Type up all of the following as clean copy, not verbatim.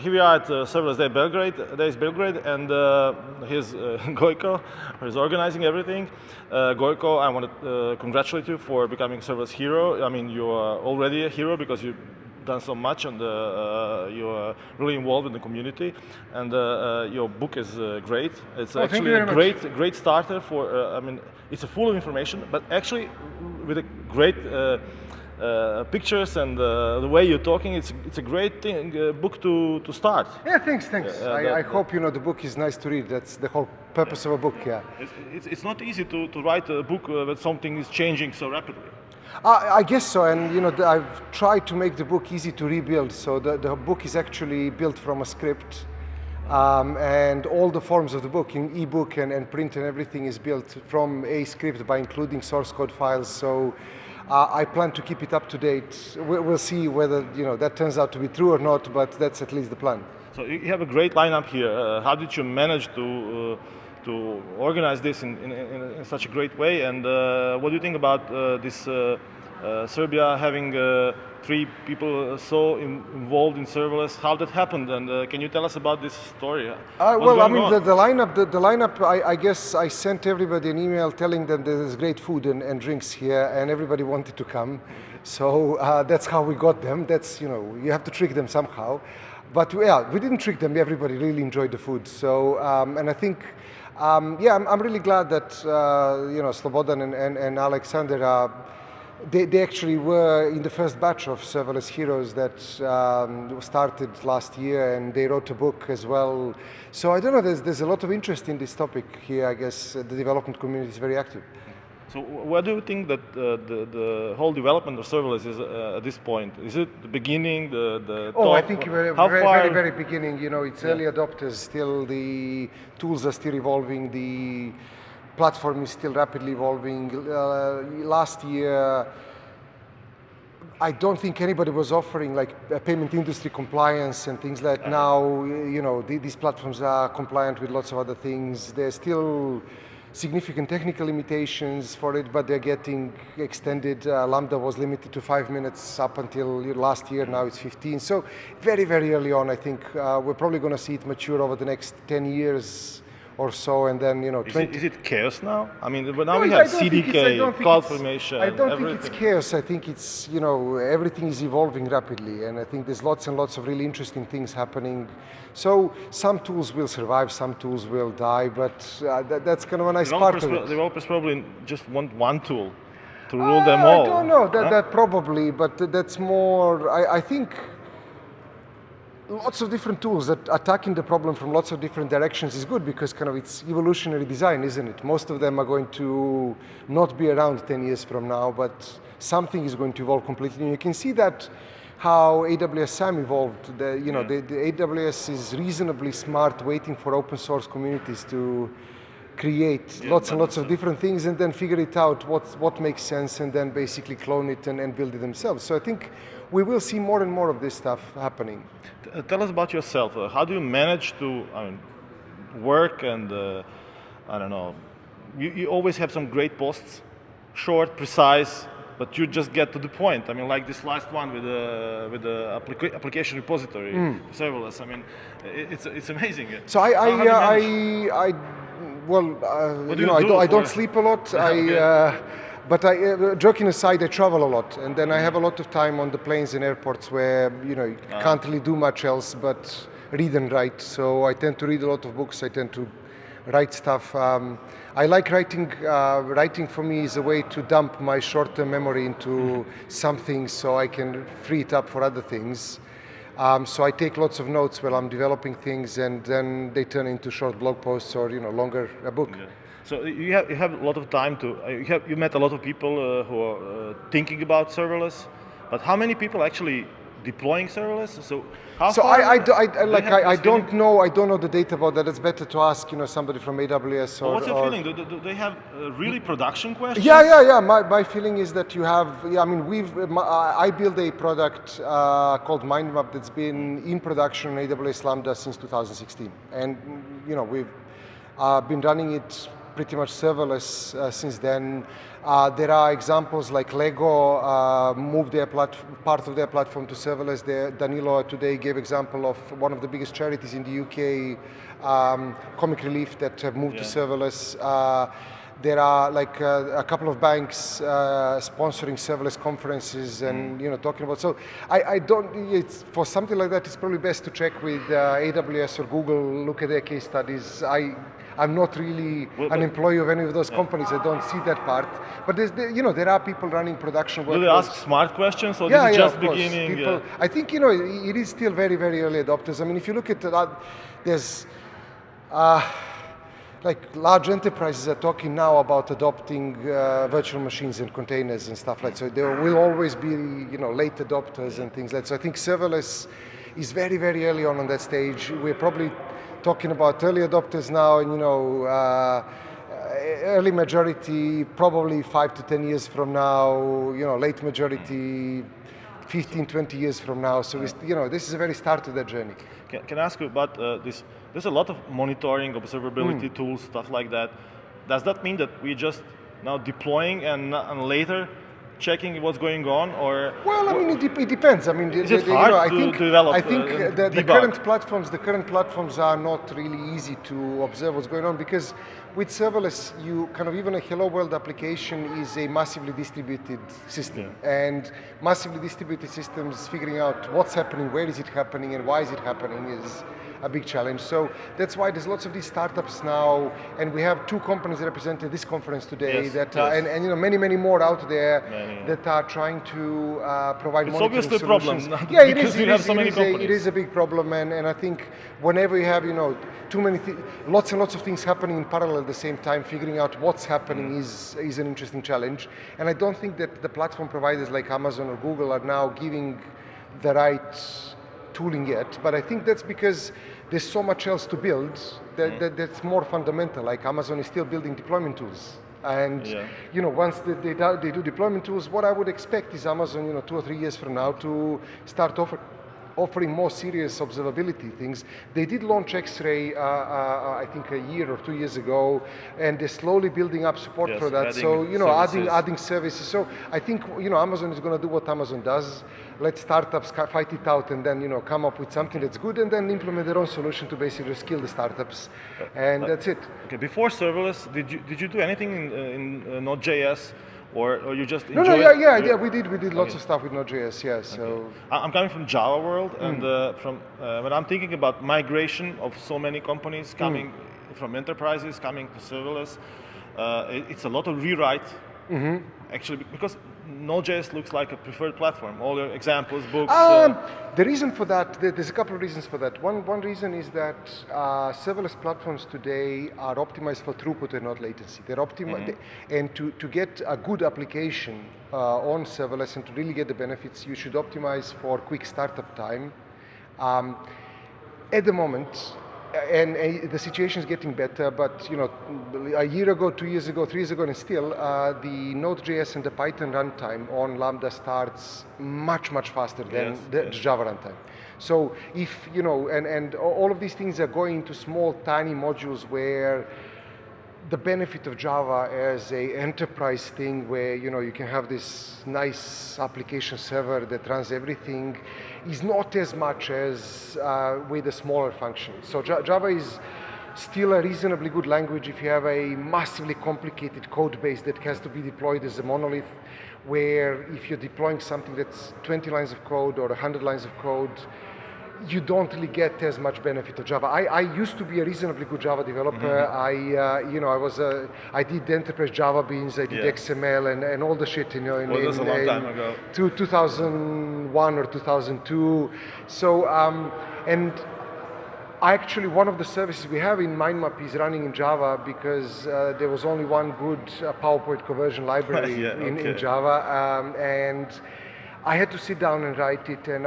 here we are at Serverless Day Belgrade, and here's Gojko, who's organizing everything. Gojko, I want to congratulate you for becoming Serverless hero. I mean, you are already a hero because you've done so much, and you're really involved in the community. And your book is great. It's actually a great starter for. I mean, it's full of information, but actually with a great. Pictures and the way you're talking, it's a great book to start. Yeah, thanks. I hope the book is nice to read. That's the whole purpose of a book. Yeah. It's not easy to write a book when something is changing so rapidly. I guess so, and I've tried to make the book easy to rebuild. So the book is actually built from a script, and all the forms of the book, in ebook and print and everything, is built from a script by including source code files. So. I plan to keep it up to date. We'll see whether that turns out to be true or not, but that's at least the plan. So you have a great lineup here. How did you manage to organize this in such a great way? And what do you think about this Serbia having 3 people so involved in serverless? How that happened, and can you tell us about this story? Well, I mean, the lineup. I guess I sent everybody an email telling them there's great food and drinks here, and everybody wanted to come. So that's how we got them. That's you have to trick them somehow. But yeah, we didn't trick them. Everybody really enjoyed the food. So and I think. I'm really glad that Slobodan and Alexander. They actually were in the first batch of Serverless Heroes that started last year, and they wrote a book as well. So I don't know, there's a lot of interest in this topic here. I guess the development community is very active. So where do you think that the whole development of serverless is at this point? Is it the beginning, the top? I think very beginning. It's early adopters. Still, the tools are still evolving. The platform is still rapidly evolving. Last year, I don't think anybody was offering like payment industry compliance and things like that. Now, these platforms are compliant with lots of other things. There's still significant technical limitations for it, but they're getting extended. Lambda was limited to 5 minutes up until last year. Now it's 15. So very, very early on, I think we're probably going to see it mature over the next 10 years. Or so, and then Is it chaos now? I mean, now we have CDK, CloudFormation. I don't think it's chaos. I think it's everything is evolving rapidly, and I think there's lots and lots of really interesting things happening. So some tools will survive, some tools will die, but that's kind of a nice part of it. Developers probably just want one tool to rule them all. I don't know that probably, but that's more. I think. Lots of different tools that attacking the problem from lots of different directions is good because kind of it's evolutionary design, isn't it? Most of them are going to not be around 10 years from now, but something is going to evolve completely. And you can see that how AWS SAM evolved. The AWS is reasonably smart, waiting for open source communities to create lots and lots of different things and then figure it out what makes sense and then basically clone it and build it themselves. So I think we will see more and more of this stuff happening. Tell us about yourself. How do you manage to work and, I don't know, you always have some great posts, short, precise, but you just get to the point. I mean, like this last one with the application repository, serverless. I mean, it's amazing. So I don't sleep a lot. But joking aside, I travel a lot, and then I have a lot of time on the planes and airports where you can't really do much else but read and write. So I tend to read a lot of books. I tend to write stuff. I like writing. Writing for me is a way to dump my short-term memory into something so I can free it up for other things. So I take lots of notes while I'm developing things, and then they turn into short blog posts or longer a book. Okay. So you have a lot of time to. You met a lot of people who are thinking about serverless, but how many people actually deploying serverless? So how far I don't know the data about that. It's better to ask somebody from AWS or. What's your feeling? Do they have really production questions? Yeah. My feeling is that you have. I mean, I built a product called MindMap that's been in production on AWS Lambda since 2016, and we've been running it pretty much serverless since then. There are examples like Lego moved their part of their platform to serverless. Danilo today gave example of one of the biggest charities in the UK, Comic Relief, that have moved to serverless. There are like a couple of banks sponsoring serverless conferences and talking about. So I don't. It's for something like that. It's probably best to check with AWS or Google. Look at their case studies. I'm not really an employee of any of those companies. I don't see that part. But there are people running production workloads. Do they ask smart questions, or this is just beginning? People, I think it is still very, very early adopters. I mean, if you look at there's like large enterprises are talking now about adopting virtual machines and containers and stuff like that. So there will always be late adopters and things like that. So I think serverless is very, very early on that stage. We're probably talking about early adopters now, and early majority probably 5 to 10 years from now. Late majority 15, 20 years from now. So this is the very start of that journey. Can I ask you about this? There's a lot of monitoring, observability tools, stuff like that. Does that mean that we're just now deploying and later checking what's going on, or? Well, I mean, it depends. I mean, is it hard to develop? I think the current platforms are not really easy to observe what's going on, because with serverless, you kind of, even a hello world application is a massively distributed system, and massively distributed systems, figuring out what's happening, where is it happening, and why is it happening is a big challenge. So that's why there's lots of these startups now, and we have 2 companies represented at this conference today and many more out there that are trying to provide monitoring solutions. It's obviously a problem. Yeah, it is. It is a big problem, and I think whenever you have too many lots and lots of things happening in parallel at the same time, figuring out what's happening is an interesting challenge. And I don't think that the platform providers like Amazon or Google are now giving the right tooling yet, but I think that's because there's so much else to build that's more fundamental. Like Amazon is still building deployment tools, and once they do deployment tools, what I would expect is Amazon 2 or 3 years from now to start offering more serious observability things. They did launch X-Ray, I think a year or 2 years ago, and they're slowly building up support for that. So adding services. So I think Amazon is going to do what Amazon does. Let startups fight it out, and then come up with something that's good, and then implement their own solution to basically skill the startups, and that's it. Okay. Before serverless, did you do anything in Node.js? Or you just enjoy? No, we did lots of stuff with Node.js. Yeah, so I'm coming from Java world, and when I'm thinking about migration of so many companies coming from enterprises coming to serverless, it's a lot of rewrite. Actually, because Node.js looks like a preferred platform. All the examples, books. The reason for that, there's a couple of reasons for that. One reason is that serverless platforms today are optimized for throughput and not latency. They're optimized, and to get a good application on serverless and to really get the benefits, you should optimize for quick startup time. At the moment, and the situation is getting better, but a year ago, 2 years ago, 3 years ago, and still, the Node.js and the Python runtime on Lambda starts much faster than the Java runtime. So if and all of these things are going into small, tiny modules where the benefit of Java as a enterprise thing, where you can have this nice application server that runs everything, is not as much as with the smaller functions. So Java is still a reasonably good language if you have a massively complicated code base that has to be deployed as a monolith, where if you're deploying something that's 20 lines of code or 100 lines of code, you don't really get as much benefit of Java. I used to be a reasonably good Java developer. I did enterprise Java beans, I did XML and all the shit, Well, that's a long time ago. 2001 or 2002. So, and actually one of the services we have in MindMap is running in Java because there was only one good PowerPoint conversion library in Java, and I had to sit down and write it, and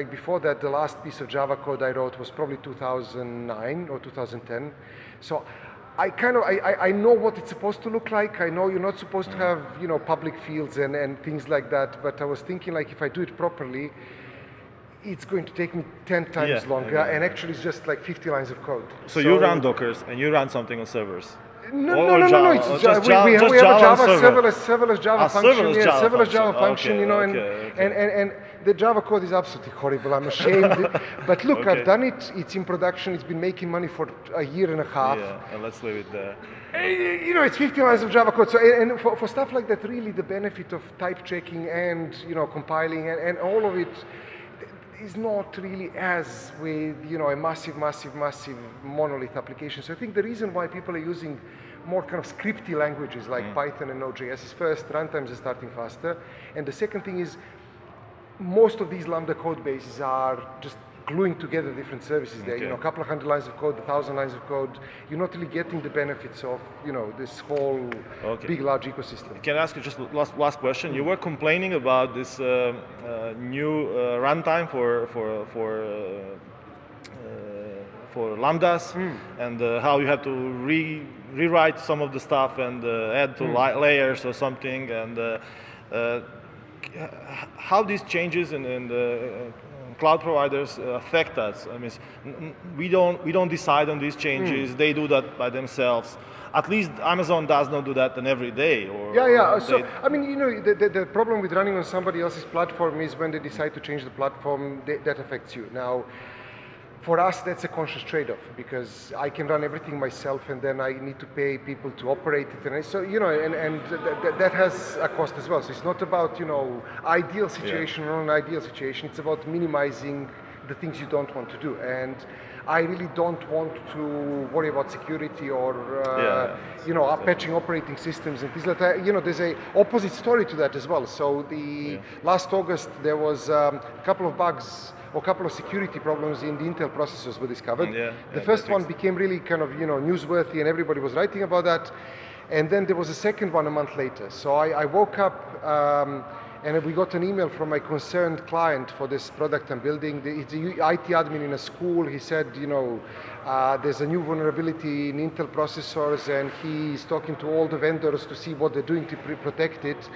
before that, the last piece of Java code I wrote was probably 2009 or 2010. So I know what it's supposed to look like. I know you're not supposed to have public fields and things like that. But I was thinking, if I do it properly, it's going to take me 10 times longer, and actually it's just 50 lines of code. So you run Dockers and you run something on servers. No. It's just we have a Java server. serverless Java function. Serverless Yeah, Java serverless Java function. function. And the Java code is absolutely horrible. I'm ashamed. But look, I've done it. It's in production. It's been making money for a year and a half. Yeah, and let's leave it there. It's 50 lines of Java code. So, and for stuff like that, really, the benefit of type checking and compiling and all of it is not really as with a massive monolith application. So I think the reason why people are using more kind of scripty languages like Python and Node.js is first, runtimes are starting faster, and the second thing is most of these Lambda code bases are just gluing together different services there. A couple of hundred lines of code, 1,000 lines of code. You're not really getting the benefits of this whole big, large ecosystem. Can I ask you just last question? You were complaining about this new runtime for lambdas and how you have to rewrite some of the stuff and add to layers or something. And how these changes in the cloud providers affect us. I mean, we don't decide on these changes. They do that by themselves. At least Amazon does not do that every day. So I mean, the problem with running on somebody else's platform is when they decide to change the platform, that affects you. Now, for us, that's a conscious trade-off because I can run everything myself, and then I need to pay people to operate it, and so that has a cost as well. So it's not about ideal situation or non-ideal situation. It's about minimizing the things you don't want to do, and I really don't want to worry about security or patching operating systems and things like that. There's a opposite story to that as well. So last August there was a couple of bugs. A couple of security problems in the Intel processors were discovered. The first one became really kind of newsworthy, and everybody was writing about that. And then there was a second one a month later. So I woke up and we got an email from my concerned client for this product I'm building. It's an IT admin in a school. He said, there's a new vulnerability in Intel processors, and he's talking to all the vendors to see what they're doing to protect it.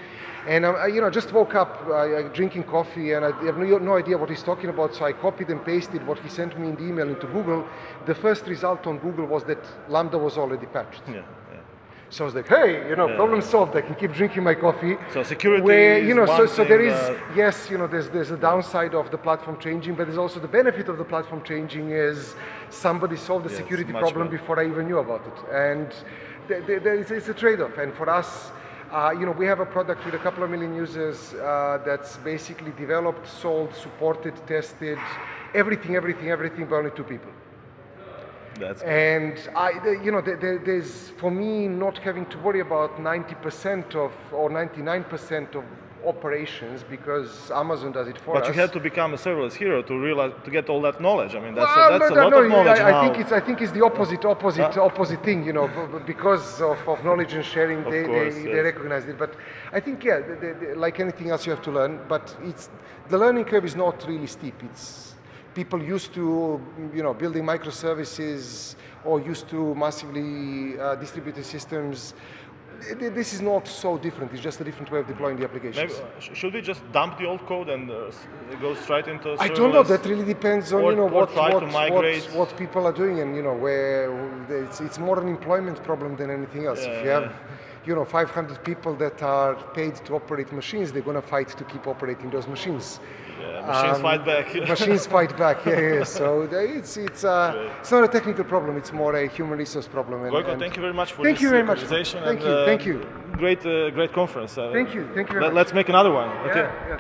And I just woke up drinking coffee, and I have no idea what he's talking about. So I copied and pasted what he sent me in the email into Google. The first result on Google was that Lambda was already patched. So I was like, hey, problem solved. I can keep drinking my coffee. So security so there is, there's a downside of the platform changing, but there's also the benefit of the platform changing is somebody solved the security problem before I even knew about it. And it's a trade-off. And for us, we have a product with a couple of million users that's basically developed, sold, supported, tested, everything by only 2 people. That's and there's for me not having to worry about 90% or 99% of operations because Amazon does it for us. But you had to become a serverless hero to get all that knowledge. I mean, that's a lot of knowledge now. I think it's the opposite thing. Because of knowledge and sharing, they recognize it. But I think like anything else, you have to learn. But the learning curve is not really steep. It's people used to, building microservices or used to massively distributed systems. This is not so different. It's just a different way of deploying the applications. Maybe, should we just dump the old code and go straight into serverless? I don't know. That really depends on what people are doing, and where it's more an employment problem than anything else. If you have 500 people that are paid to operate machines, they're going to fight to keep operating those machines. Machines fight back. Machines fight back. So it's not a technical problem. It's more a human resource problem. Gojko, thank you very much for this conversation. Thank you. Great conference. Thank you very much. Let's make another one. Okay. Yeah.